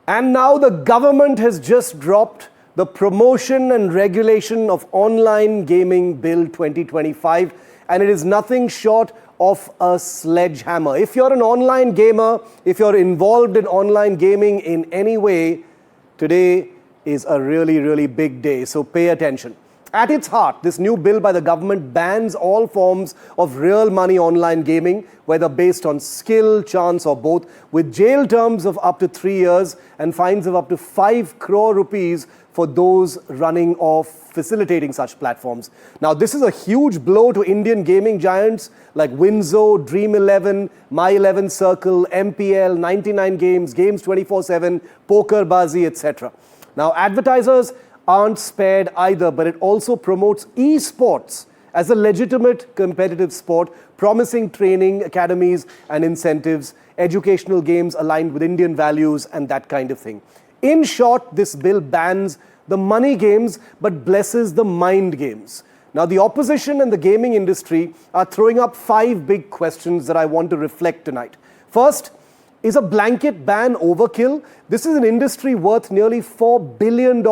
And now the government has just dropped the Promotion and Regulation of Online Gaming Bill 2025, and it is nothing short of a sledgehammer. If you're an online gamer, if you're involved in online gaming in any way, today is a really, really big day, so pay attention. At its heart, this new bill by the government bans all forms of real money online gaming, whether based on skill, chance or both, with jail terms of up to 3 years and fines of up to 5 crore rupees for those running or facilitating such platforms. Now, this is a huge blow to Indian gaming giants like Winzo, Dream11, My11 Circle, MPL, 99 Games, Games 24/7, Pokerbazi, etc. Now, advertisers aren't spared either, but it also promotes esports as a legitimate competitive sport, promising training academies and incentives, educational games aligned with Indian values and that kind of thing. In short, this bill bans the money games but blesses the mind games. Now, the opposition and the gaming industry are throwing up 5 big questions that I want to reflect tonight. First, is a blanket ban overkill? This is an industry worth nearly $4 billion,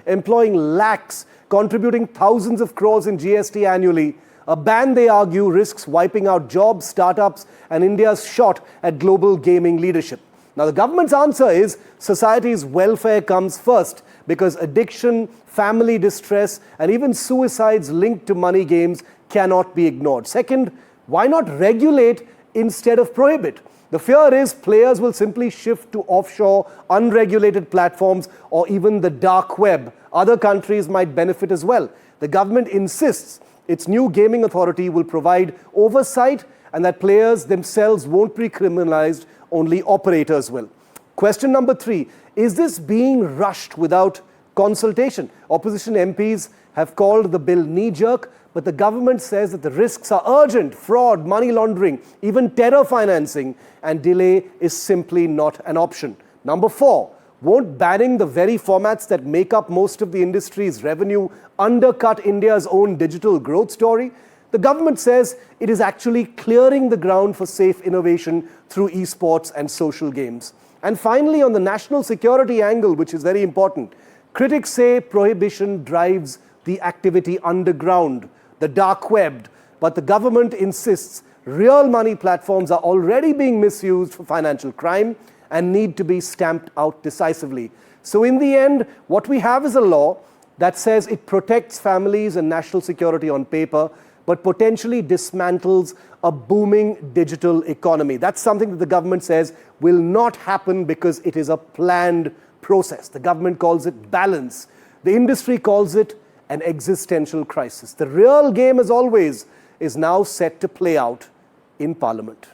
employing lakhs, contributing thousands of crores in GST annually. A ban, they argue, risks wiping out jobs, startups, and India's shot at global gaming leadership. Now, the government's answer is society's welfare comes first, because addiction, family distress, and even suicides linked to money games cannot be ignored. Second, why not regulate instead of prohibit? The fear is players will simply shift to offshore, unregulated platforms or even the dark web. Other countries might benefit as well. The government insists its new gaming authority will provide oversight and that players themselves won't be criminalized, only operators will. Question number 3, is this being rushed without consultation? Opposition MPs have called the bill knee-jerk, but the government says that the risks are urgent: fraud, money laundering, even terror financing, and delay is simply not an option. Number 4, won't banning the very formats that make up most of the industry's revenue undercut India's own digital growth story? The government says it is actually clearing the ground for safe innovation through esports and social games. And finally, on the national security angle, which is very important, critics say prohibition drives the activity underground, the dark web, but the government insists real money platforms are already being misused for financial crime and need to be stamped out decisively. So in the end, what we have is a law that says it protects families and national security on paper, but potentially dismantles a booming digital economy. That's something that the government says will not happen because it is a planned process. The government calls it balance. The industry calls it an existential crisis. The real game, as always, is now set to play out in Parliament.